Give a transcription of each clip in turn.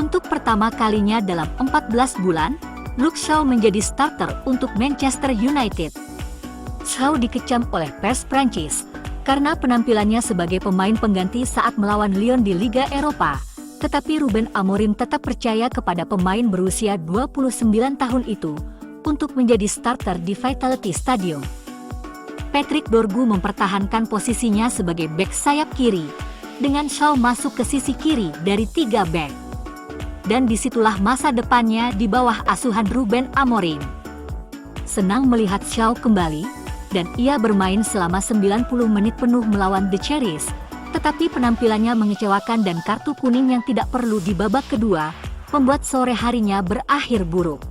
Untuk pertama kalinya dalam 14 bulan, Luke Shaw menjadi starter untuk Manchester United. Shaw dikecam oleh pers Prancis karena penampilannya sebagai pemain pengganti saat melawan Lyon di Liga Eropa. Tetapi Ruben Amorim tetap percaya kepada pemain berusia 29 tahun itu untuk menjadi starter di Vitality Stadium. Patrick Dorgu mempertahankan posisinya sebagai bek sayap kiri, dengan Shaw masuk ke sisi kiri dari 3 bek. Dan disitulah masa depannya di bawah asuhan Ruben Amorim. Senang melihat Shaw kembali, dan ia bermain selama 90 menit penuh melawan The Cherries, tetapi penampilannya mengecewakan dan kartu kuning yang tidak perlu di babak kedua, membuat sore harinya berakhir buruk.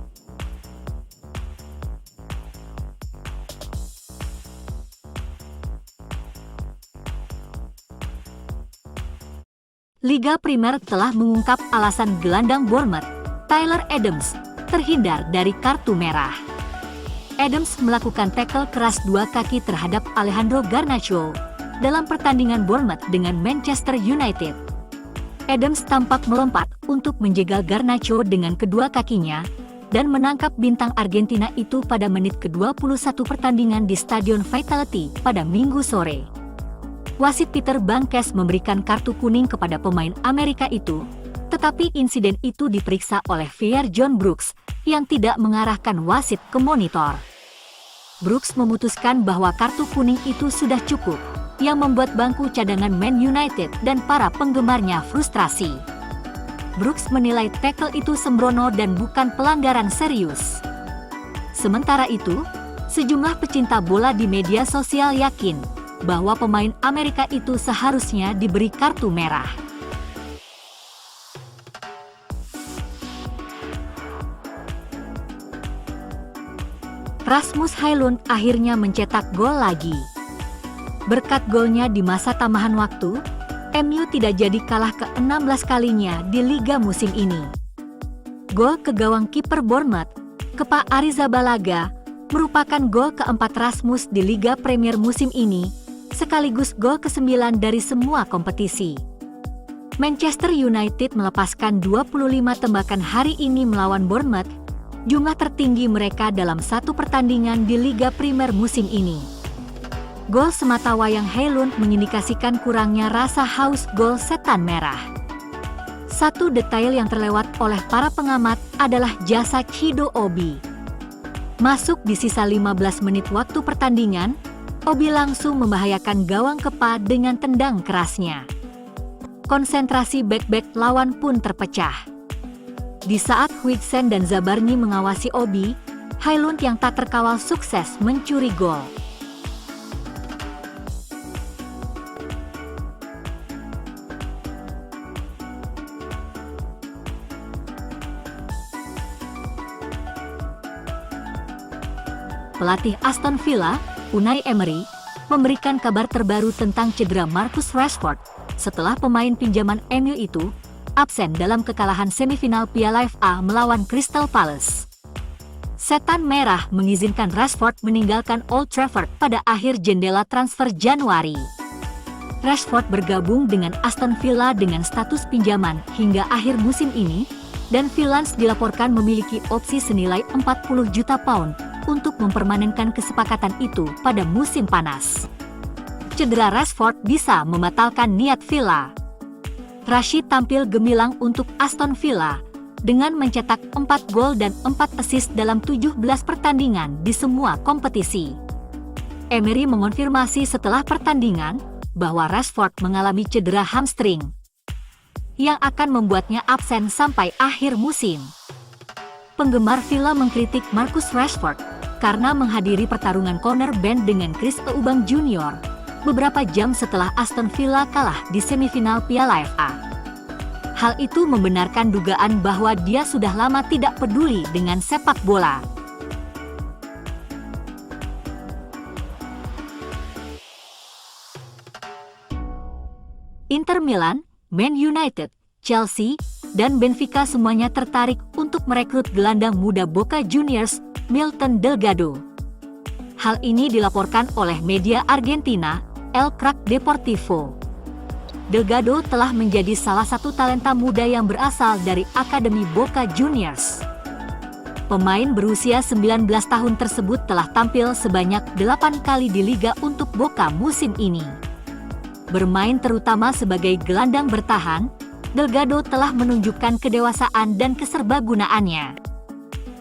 Liga Primer telah mengungkap alasan gelandang Bournemouth, Tyler Adams, terhindar dari kartu merah. Adams melakukan tackle keras 2 kaki terhadap Alejandro Garnacho dalam pertandingan Bournemouth dengan Manchester United. Adams tampak melompat untuk menjegal Garnacho dengan kedua kakinya dan menangkap bintang Argentina itu pada menit ke-21 pertandingan di Stadion Vitality pada Minggu sore. Wasit Peter Bankes memberikan kartu kuning kepada pemain Amerika itu, tetapi insiden itu diperiksa oleh VAR John Brooks yang tidak mengarahkan wasit ke monitor. Brooks memutuskan bahwa kartu kuning itu sudah cukup, yang membuat bangku cadangan Man United dan para penggemarnya frustrasi. Brooks menilai tackle itu sembrono dan bukan pelanggaran serius. Sementara itu, sejumlah pecinta bola di media sosial yakin bahwa pemain Amerika itu seharusnya diberi kartu merah. Rasmus Højlund akhirnya mencetak gol lagi. Berkat golnya di masa tambahan waktu, MU tidak jadi kalah ke-16 kalinya di Liga musim ini. Gol ke gawang kiper Bournemouth, Kepa Arrizabalaga, merupakan gol keempat Rasmus di Liga Premier musim ini, sekaligus gol ke-9 dari semua kompetisi. Manchester United melepaskan 25 tembakan hari ini melawan Bournemouth, jumlah tertinggi mereka dalam satu pertandingan di Liga Primer musim ini. Gol semata wayang Højlund mengindikasikan kurangnya rasa haus gol setan merah. Satu detail yang terlewat oleh para pengamat adalah jasa Chido Obi. Masuk di sisa 15 menit waktu pertandingan, Obi langsung membahayakan gawang Kepa dengan tendang kerasnya. Konsentrasi bek-bek lawan pun terpecah. Di saat Huijsen dan Zabarni mengawasi Obi, Højlund yang tak terkawal sukses mencuri gol. Pelatih Aston Villa, Unai Emery, memberikan kabar terbaru tentang cedera Marcus Rashford setelah pemain pinjaman MU itu absen dalam kekalahan semifinal Piala FA melawan Crystal Palace. Setan Merah mengizinkan Rashford meninggalkan Old Trafford pada akhir jendela transfer Januari. Rashford bergabung dengan Aston Villa dengan status pinjaman hingga akhir musim ini, dan Villans dilaporkan memiliki opsi senilai 40 juta pound untuk mempermanenkan kesepakatan itu pada musim panas. Cedera Rashford bisa membatalkan niat Villa. Rashid tampil gemilang untuk Aston Villa dengan mencetak 4 gol dan 4 assist dalam 17 pertandingan di semua kompetisi. Emery mengonfirmasi setelah pertandingan bahwa Rashford mengalami cedera hamstring yang akan membuatnya absen sampai akhir musim. Penggemar Villa mengkritik Marcus Rashford karena menghadiri pertarungan corner band dengan Chris Eubang Jr. beberapa jam setelah Aston Villa kalah di semifinal Piala FA. Hal itu membenarkan dugaan bahwa dia sudah lama tidak peduli dengan sepak bola. Inter Milan, Man United, Chelsea, dan Benfica semuanya tertarik untuk merekrut gelandang muda Boca Juniors, Milton Delgado. Hal ini dilaporkan oleh media Argentina, El Crack Deportivo. Delgado telah menjadi salah satu talenta muda yang berasal dari Akademi Boca Juniors. Pemain berusia 19 tahun tersebut telah tampil sebanyak 8 kali di Liga untuk Boca musim ini. Bermain terutama sebagai gelandang bertahan, Delgado telah menunjukkan kedewasaan dan keserbagunaannya.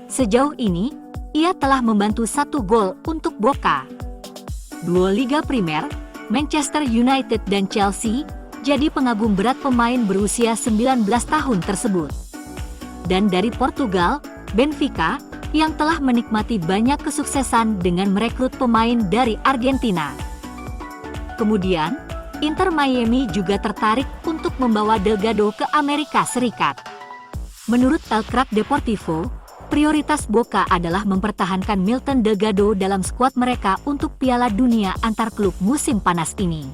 Sejauh ini, ia telah membantu 1 gol untuk Boca. Duo Liga Primer, Manchester United dan Chelsea, jadi pengagum berat pemain berusia 19 tahun tersebut. Dan dari Portugal, Benfica, yang telah menikmati banyak kesuksesan dengan merekrut pemain dari Argentina. Kemudian, Inter Miami juga tertarik untuk membawa Delgado ke Amerika Serikat. Menurut El Crack Deportivo, prioritas Boca adalah mempertahankan Milton Delgado dalam skuad mereka untuk Piala Dunia antar klub musim panas ini.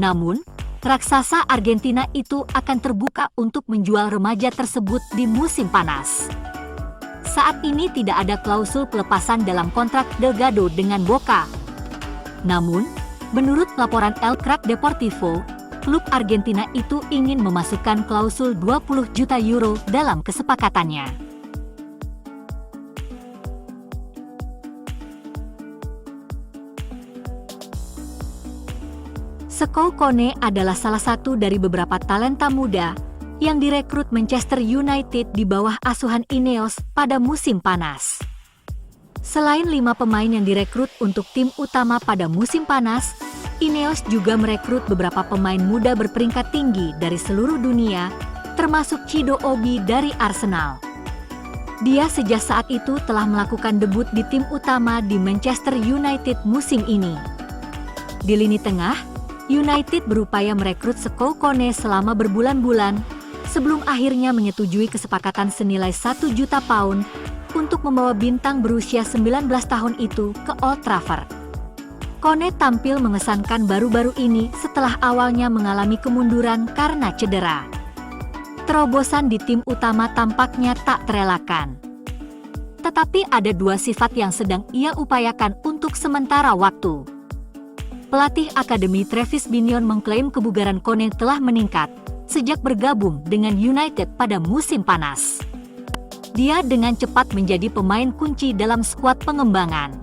Namun, raksasa Argentina itu akan terbuka untuk menjual remaja tersebut di musim panas. Saat ini tidak ada klausul pelepasan dalam kontrak Delgado dengan Boca. Namun, menurut laporan El Crack Deportivo, klub Argentina itu ingin memasukkan klausul 20 juta euro dalam kesepakatannya. Skou Kone adalah salah satu dari beberapa talenta muda yang direkrut Manchester United di bawah asuhan Ineos pada musim panas. Selain 5 pemain yang direkrut untuk tim utama pada musim panas, Ineos juga merekrut beberapa pemain muda berperingkat tinggi dari seluruh dunia, termasuk Chido Obi dari Arsenal. Dia sejak saat itu telah melakukan debut di tim utama di Manchester United musim ini. Di lini tengah, United berupaya merekrut Skou Kone selama berbulan-bulan, sebelum akhirnya menyetujui kesepakatan senilai 1 juta pound untuk membawa bintang berusia 19 tahun itu ke Old Trafford. Kone tampil mengesankan baru-baru ini setelah awalnya mengalami kemunduran karena cedera. Terobosan di tim utama tampaknya tak terelakkan. Tetapi ada 2 sifat yang sedang ia upayakan untuk sementara waktu. Pelatih Akademi Travis Binion mengklaim kebugaran Kone telah meningkat sejak bergabung dengan United pada musim panas. Dia dengan cepat menjadi pemain kunci dalam skuad pengembangan.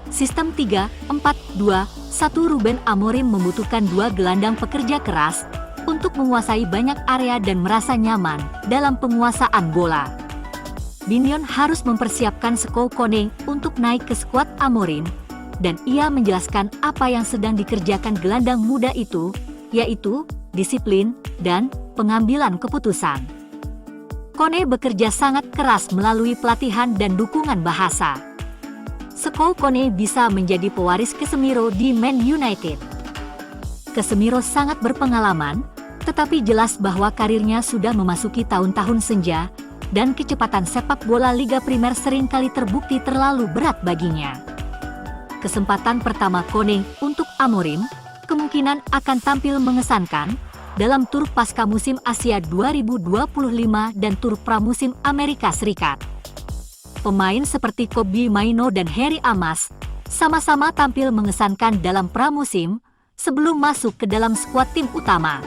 Sistem 3-4-2-1 Ruben Amorim membutuhkan 2 gelandang pekerja keras untuk menguasai banyak area dan merasa nyaman dalam penguasaan bola. Binion harus mempersiapkan Skou Kone untuk naik ke skuad Amorim, dan ia menjelaskan apa yang sedang dikerjakan gelandang muda itu, yaitu disiplin dan pengambilan keputusan. Kone bekerja sangat keras melalui pelatihan dan dukungan bahasa. Skou Kone bisa menjadi pewaris Casemiro di Man United. Casemiro sangat berpengalaman, tetapi jelas bahwa karirnya sudah memasuki tahun-tahun senja, dan kecepatan sepak bola Liga Primer seringkali terbukti terlalu berat baginya. Kesempatan pertama Kone untuk Amorim kemungkinan akan tampil mengesankan dalam tur pasca musim Asia 2025 dan tur pramusim Amerika Serikat. Pemain seperti Kobbie Mainoo dan Harry Amas sama-sama tampil mengesankan dalam pramusim sebelum masuk ke dalam skuad tim utama.